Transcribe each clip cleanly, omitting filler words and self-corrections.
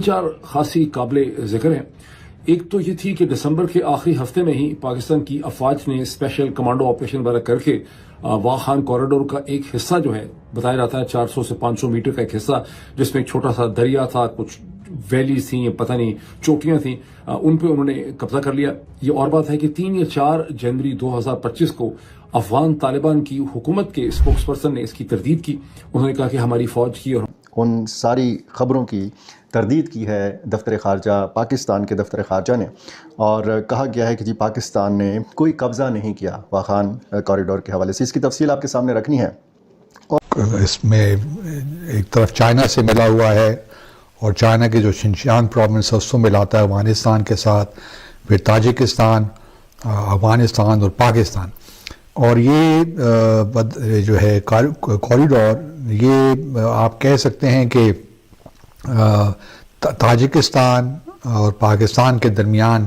چار خاصی قابل ذکر ہیں. ایک تو یہ تھی کہ دسمبر کے آخری ہفتے میں ہی پاکستان کی افواج نے اسپیشل کمانڈو آپریشن وغیرہ کر کے واخان کوریڈور کا ایک حصہ جو ہے بتایا جاتا ہے 400 سے 500 میٹر کا ایک حصہ جس میں ایک چھوٹا سا دریا تھا, کچھ ویلیز تھیں, پتہ نہیں چوٹیاں تھیں, ان پہ انہوں نے قبضہ کر لیا. یہ اور بات ہے کہ 3 یا 4 جنوری 2025 کو افغان طالبان کی حکومت کے اسپوکس پرسن نے اس کی تردید کی. انہوں نے کہا کہ ہماری فوج کی اور ان ساری خبروں کی تردید کی ہے دفتر خارجہ پاکستان کے دفتر خارجہ نے, اور کہا گیا ہے کہ جی پاکستان نے کوئی قبضہ نہیں کیا واخان کوریڈور کے حوالے سے. اس کی تفصیل آپ کے سامنے رکھنی ہے. اس میں ایک طرف چائنا سے ملا ہوا ہے اور چائنا کے جو شنشیان پروونس ہے اس کو ملاتا ہے افغانستان کے ساتھ, پھر تاجکستان, افغانستان اور پاکستان. اور یہ جو ہے کوریڈور یہ آپ کہہ سکتے ہیں کہ تاجکستان اور پاکستان کے درمیان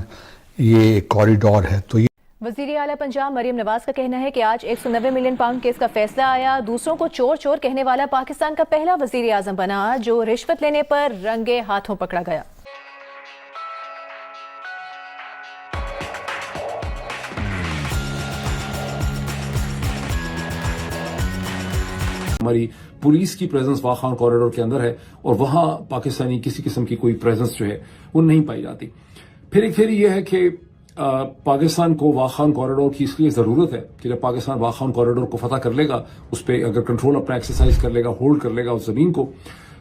یہ ایک کوریڈور ہے. تو یہ وزیر اعلیٰ پنجاب مریم نواز کا کہنا ہے کہ آج 190 ملین پاؤنڈ کیس کا فیصلہ آیا. دوسروں کو چور چور کہنے والا پاکستان کا پہلا وزیر اعظم بنا جو رشوت لینے پر رنگے ہاتھوں پکڑا گیا. ہماری پولیس کی پریزنس واخان کوریڈور کے اندر ہے اور وہاں پاکستانی کسی قسم کی کوئی پریزنس جو ہے وہ نہیں پائی جاتی. پھر یہ ہے کہ پاکستان کو واخان کوریڈور کی اس لیے ضرورت ہے کہ جب پاکستان واخان کوریڈور کو فتح کر لے گا, اس پہ اگر کنٹرول اپنا ایکسرسائز کر لے گا, ہولڈ کر لے گا اس زمین کو,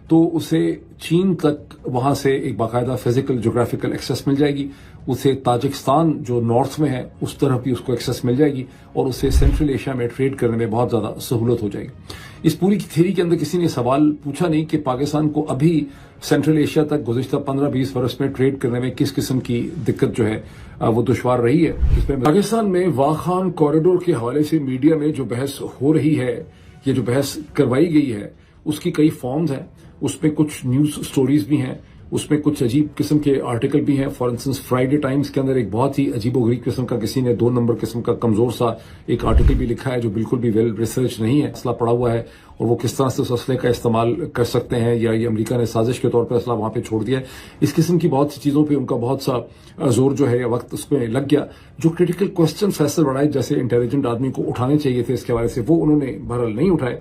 تو اسے چین تک وہاں سے ایک باقاعدہ فزیکل جغرافیکل ایکسیس مل جائے گی. اسے تاجکستان جو نارتھ میں ہے اس طرف بھی اس کو ایکسیس مل جائے گی اور اسے سینٹرل ایشیا میں ٹریڈ کرنے میں بہت زیادہ سہولت ہو جائے گی. اس پوری تھیوری کے اندر کسی نے سوال پوچھا نہیں کہ پاکستان کو ابھی سینٹرل ایشیا تک گزشتہ 15-20 برس میں ٹریڈ کرنے میں کس قسم کی دقت جو ہے وہ دشوار رہی ہے. اس میں پاکستان میں واخان کوریڈور کے حوالے سے میڈیا میں جو بحث ہو رہی ہے, یہ جو بحث کروائی گئی ہے, اس کی کئی فارمز ہیں. اس میں کچھ نیوز سٹوریز بھی ہیں, اس میں کچھ عجیب قسم کے آرٹیکل بھی ہیں. فار انسٹنس فرائیڈے ٹائمز کے اندر ایک بہت ہی عجیب و غریب قسم کا کسی نے 2 نمبر قسم کا کمزور سا ایک آرٹیکل بھی لکھا ہے جو بالکل بھی ویل ریسرچ نہیں ہے. اسلحہ پڑا ہوا ہے اور وہ کس طرح سے اس اسلحے کا استعمال کر سکتے ہیں, یا یہ امریکہ نے سازش کے طور پر اسلحہ وہاں پہ چھوڑ دیا ہے. اس قسم کی بہت سی چیزوں پہ ان کا بہت سا زور جو ہے وقت اس پہ لگ گیا. جو کریٹیکل کوسچن فیصل بڑھائے جیسے انٹیلیجنٹ آدمی کو اٹھانے چاہیے تھے اس کے حوالے سے, وہ انہوں نے بہرحال نہیں اٹھائے.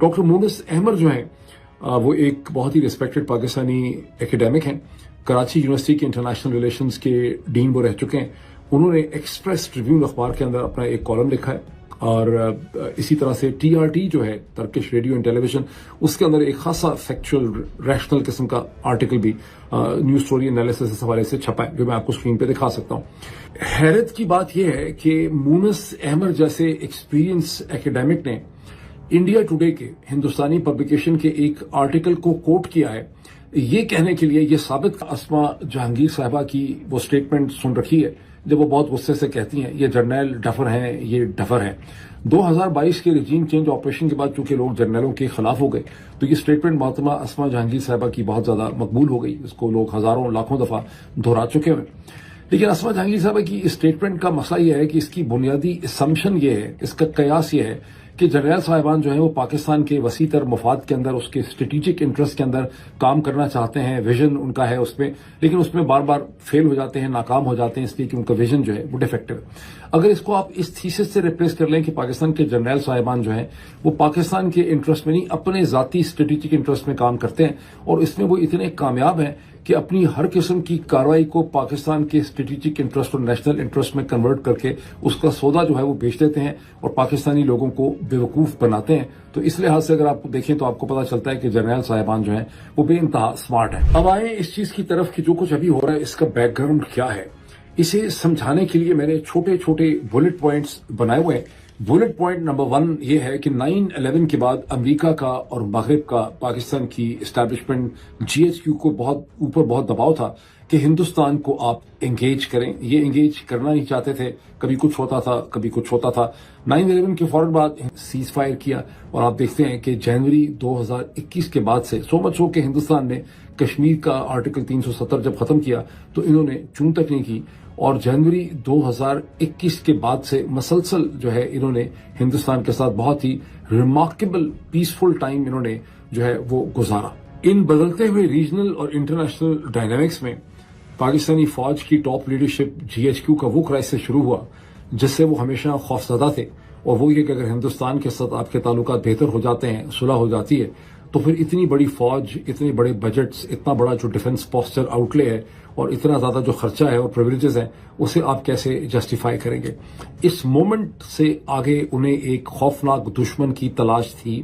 ڈاکٹر مونس احمد جو ہیں وہ ایک بہت ہی ریسپیکٹڈ پاکستانی ایکیڈیمک ہیں, کراچی یونیورسٹی کے انٹرنیشنل ریلیشنز کے ڈین وہ رہ چکے ہیں. انہوں نے ایکسپریس ٹریبیون اخبار کے اندر اپنا ایک کالم لکھا ہے, اور اسی طرح سے TRT جو ہے Turkish radio and television, اس کے اندر ایک خاصا فیکچوئل ریشنل قسم کا آرٹیکل بھی نیوز سٹوری انالیسس اس حوالے سے چھپا ہے جو میں آپ کو اسکرین پہ دکھا سکتا ہوں. حیرت کی بات یہ ہے کہ مونس احمد جیسے ایکسپیرینس ایکیڈیمک نے انڈیا ٹوڈے کے ہندوستانی پبلیکیشن کے ایک آرٹیکل کو کوٹ کیا ہے یہ کہنے کے لیے, یہ ثابت اسما جہانگیر صاحبہ کی وہ سٹیٹمنٹ سن رکھی ہے جب وہ بہت غصے سے کہتی ہیں یہ جرنیل ڈفر ہیں, یہ ڈفر ہیں. 2022 کے رجیم چینج آپریشن کے بعد چونکہ لوگ جرنیلوں کے خلاف ہو گئے تو یہ سٹیٹمنٹ محترمہ اسما جہانگیر صاحبہ کی بہت زیادہ مقبول ہو گئی, اس کو لوگ ہزاروں لاکھوں دفعہ دہرا چکے ہوئے. لیکن اسما جہانگیر صاحبہ کی اس سٹیٹمنٹ کا مسئلہ یہ ہے کہ اس کی بنیادی اسمپشن یہ ہے, اس کا قیاس یہ ہے کہ جرنیل صاحبان جو ہیں وہ پاکستان کے وسیع تر مفاد کے اندر, اس کے اسٹریٹجک انٹرسٹ کے اندر کام کرنا چاہتے ہیں. ویژن ان کا ہے اس میں, لیکن اس میں بار بار فیل ہو جاتے ہیں, ناکام ہو جاتے ہیں, اس لیے کہ ان کا ویژن جو ہے وہ ڈیفیکٹو ہے. اگر اس کو آپ اس تھیسس سے ریپلیس کر لیں کہ پاکستان کے جرنیل صاحبان جو ہیں وہ پاکستان کے انٹرسٹ میں نہیں اپنے ذاتی اسٹریٹجک انٹرسٹ میں کام کرتے ہیں, اور اس میں وہ اتنے کامیاب ہیں کہ اپنی ہر قسم کی کارروائی کو پاکستان کے اسٹریٹجک انٹرسٹ اور نیشنل انٹرسٹ میں کنورٹ کر کے اس کا سودا جو ہے وہ بیچ دیتے ہیں اور پاکستانی لوگوں کو بیوقوف بناتے ہیں. تو اس لحاظ سے اگر آپ دیکھیں تو آپ کو پتا چلتا ہے کہ جرنیل صاحبان جو ہیں وہ بے انتہا سمارٹ ہیں. اب آئیں اس چیز کی طرف کہ جو کچھ ابھی ہو رہا ہے اس کا بیک گراؤنڈ کیا ہے. اسے سمجھانے کے لیے میں نے چھوٹے چھوٹے بلٹ پوائنٹس بنائے ہوئے ہیں. بلٹ پوائنٹ نمبر 1 یہ ہے کہ 9/11 کے بعد امریکہ کا اور مغرب کا پاکستان کی اسٹیبلشمنٹ GHQ کو بہت دباؤ تھا کہ ہندوستان کو آپ انگیج کریں. یہ انگیج کرنا نہیں چاہتے تھے, کبھی کچھ ہوتا تھا کبھی کچھ ہوتا تھا. 9/11 کے فوراً بعد سیز فائر کیا, اور آپ دیکھتے ہیں کہ جنوری 2021 کے بعد سے سو مچ ہو کہ ہندوستان نے کشمیر کا آرٹیکل 370 جب ختم کیا تو انہوں نے چون تک نہیں کی, اور جنوری 2021 کے بعد سے مسلسل جو ہے انہوں نے ہندوستان کے ساتھ بہت ہی ریمارکیبل پیسفل ٹائم انہوں نے جو ہے وہ گزارا. ان بدلتے ہوئے ریجنل اور انٹرنیشنل ڈائنامکس میں پاکستانی فوج کی ٹاپ لیڈرشپ GHQ کا وہ کرائسس شروع ہوا جس سے وہ ہمیشہ خوفزدہ تھے، اور وہ یہ کہ اگر ہندوستان کے ساتھ آپ کے تعلقات بہتر ہو جاتے ہیں، صلح ہو جاتی ہے، تو پھر اتنی بڑی فوج، اتنے بڑے بجٹس، اتنا بڑا جو ڈیفنس پوسچر آؤٹلے ہے اور اتنا زیادہ جو خرچہ ہے اور پریویلیجز ہیں، اسے آپ کیسے جسٹیفائی کریں گے؟ اس مومنٹ سے آگے انہیں ایک خوفناک دشمن کی تلاش تھی۔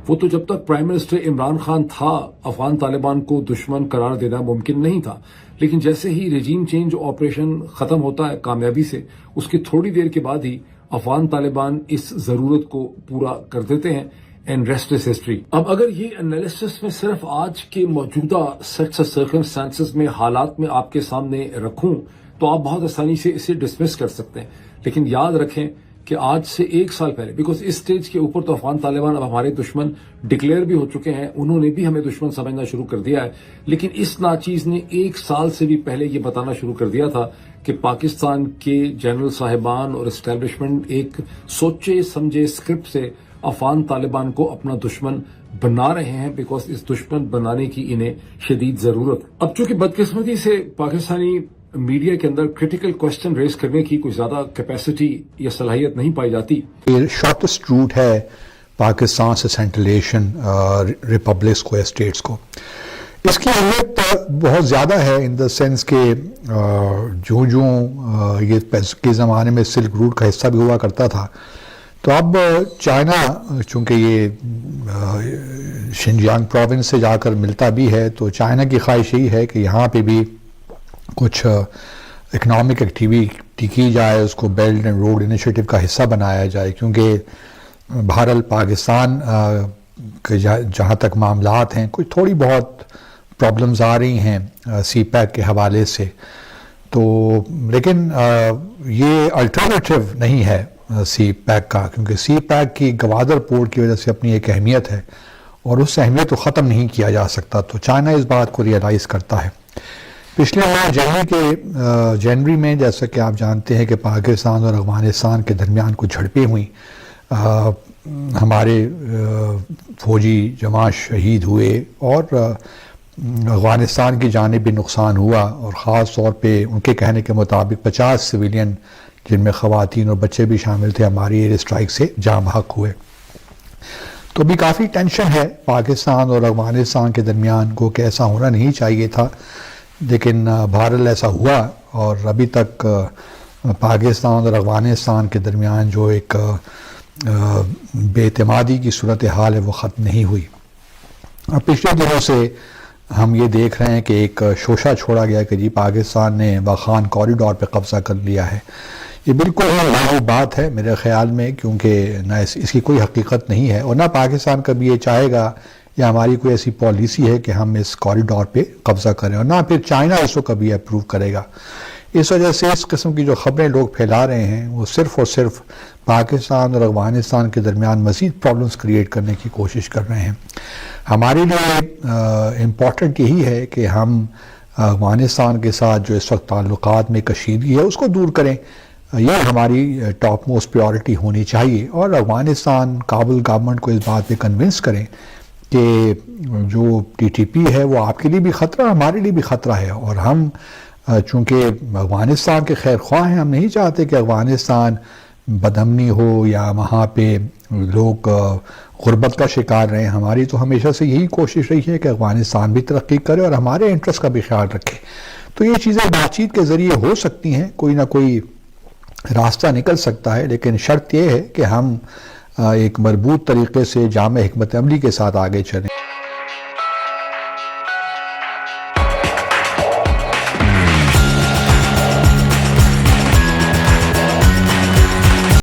وہ تو جب تک پرائم منسٹر عمران خان تھا، افغان طالبان کو دشمن قرار دینا ممکن نہیں تھا، لیکن جیسے ہی رجیم چینج آپریشن ختم ہوتا ہے کامیابی سے، اس کی تھوڑی دیر کے بعد ہی افغان طالبان اس ضرورت کو پورا کر دیتے ہیں، اینڈ ریسٹ از ہسٹری۔ اب اگر یہ انالیسس میں صرف آج کے موجودہ سیٹس آف سرکمسٹانسز میں حالات میں آپ کے سامنے رکھوں تو آپ بہت آسانی سے اسے ڈسمس کر سکتے ہیں، لیکن یاد رکھیں کہ آج سے 1 سال پہلے، بیکاز اس سٹیج کے اوپر تو افغان طالبان اب ہمارے دشمن ڈکلیئر بھی ہو چکے ہیں، انہوں نے بھی ہمیں دشمن سمجھنا شروع کر دیا ہے، لیکن اس ناچیز نے 1 سال سے بھی پہلے یہ بتانا شروع کر دیا تھا کہ پاکستان کے جنرل صاحبان اور اسٹیبلشمنٹ ایک سوچے سمجھے اسکرپٹ سے افغان طالبان کو اپنا دشمن بنا رہے ہیں، بیکاز اس دشمن بنانے کی انہیں شدید ضرورت ہے۔ اب چونکہ بدقسمتی سے پاکستانی میڈیا کے اندر کریٹیکل کوشچن ریز کرنے کی کوئی زیادہ کیپیسٹی یا صلاحیت نہیں پائی جاتی۔ یہ شارٹسٹ روٹ ہے پاکستان سے سینٹرل ایشین ریپبلکس کو، اسٹیٹس کو۔ اس کی اہمیت بہت زیادہ ہے ان دا سینس کہ جو یہ کے زمانے میں سلک روٹ کا حصہ بھی ہوا کرتا تھا، تو اب چائنا چونکہ یہ شنجیانگ پروونس سے جا کر ملتا بھی ہے، تو چائنا کی خواہش یہی ہے کہ یہاں پہ بھی کچھ اکنامک ایکٹیویٹی کی جائے، اس کو بیلٹ اینڈ روڈ انیشیٹو کا حصہ بنایا جائے، کیونکہ بہرحال پاکستان کے جہاں تک معاملات ہیں کچھ تھوڑی بہت پرابلمز آ رہی ہیں سی پیک کے حوالے سے، تو لیکن یہ الٹرنیٹیو نہیں ہے سی پیک کا، کیونکہ سی پیک کی گوادر پورٹ کی وجہ سے اپنی ایک اہمیت ہے اور اس اہمیت کو ختم نہیں کیا جا سکتا، تو چائنا اس بات کو ریئلائز کرتا ہے۔ پچھلے ماہ جنوری میں جیسا کہ آپ جانتے ہیں کہ پاکستان اور افغانستان کے درمیان کچھ جھڑپیں ہوئیں، ہمارے فوجی جوان شہید ہوئے اور افغانستان کی جانب بھی نقصان ہوا، اور خاص طور پہ ان کے کہنے کے مطابق 50 سویلین جن میں خواتین اور بچے بھی شامل تھے ہماری ایئر اسٹرائک سے جاں بحق ہوئے۔ تو بھی کافی ٹینشن ہے پاکستان اور افغانستان کے درمیان کو کہ ایسا ہونا نہیں چاہیے تھا، لیکن بہرحال ایسا ہوا، اور ابھی تک پاکستان اور افغانستان کے درمیان جو ایک بے اعتمادی کی صورتحال ہے وہ ختم نہیں ہوئی۔ اب پچھلے دنوں سے ہم یہ دیکھ رہے ہیں کہ ایک شوشہ چھوڑا گیا کہ جی پاکستان نے واخان کوریڈور پہ قبضہ کر لیا ہے۔ یہ بالکل لاحق بات ہے میرے خیال میں، کیونکہ نہ اس کی کوئی حقیقت نہیں ہے، اور نہ پاکستان کبھی یہ چاہے گا یا ہماری کوئی ایسی پالیسی ہے کہ ہم اس کوریڈور پہ قبضہ کریں، اور نہ پھر چائنا اس کو کبھی اپروو کرے گا۔ اس وجہ سے اس قسم کی جو خبریں لوگ پھیلا رہے ہیں وہ صرف اور صرف پاکستان اور افغانستان کے درمیان مزید پرابلمز کریٹ کرنے کی کوشش کر رہے ہیں۔ ہمارے لیے امپورٹنٹ یہی ہے کہ ہم افغانستان کے ساتھ جو اس وقت تعلقات میں کشیدگی ہے اس کو دور کریں، یہ ہماری ٹاپ موسٹ پریورٹی ہونی چاہیے، اور افغانستان کابل گورنمنٹ کو اس بات پہ کنونس کریں کہ جو TTP ہے وہ آپ کے لیے بھی خطرہ، ہمارے لیے بھی خطرہ ہے، اور ہم چونکہ افغانستان کے خیر خواہ ہیں، ہم نہیں چاہتے کہ افغانستان بدامنی ہو یا وہاں پہ لوگ غربت کا شکار رہیں۔ ہماری تو ہمیشہ سے یہی کوشش رہی ہے کہ افغانستان بھی ترقی کرے اور ہمارے انٹرسٹ کا بھی خیال رکھے، تو یہ چیزیں بات چیت کے ذریعے ہو سکتی ہیں، کوئی نہ کوئی راستہ نکل سکتا ہے، لیکن شرط یہ ہے کہ ہم ایک مربوط طریقے سے جامع حکمت عملی کے ساتھ آگے چلیں۔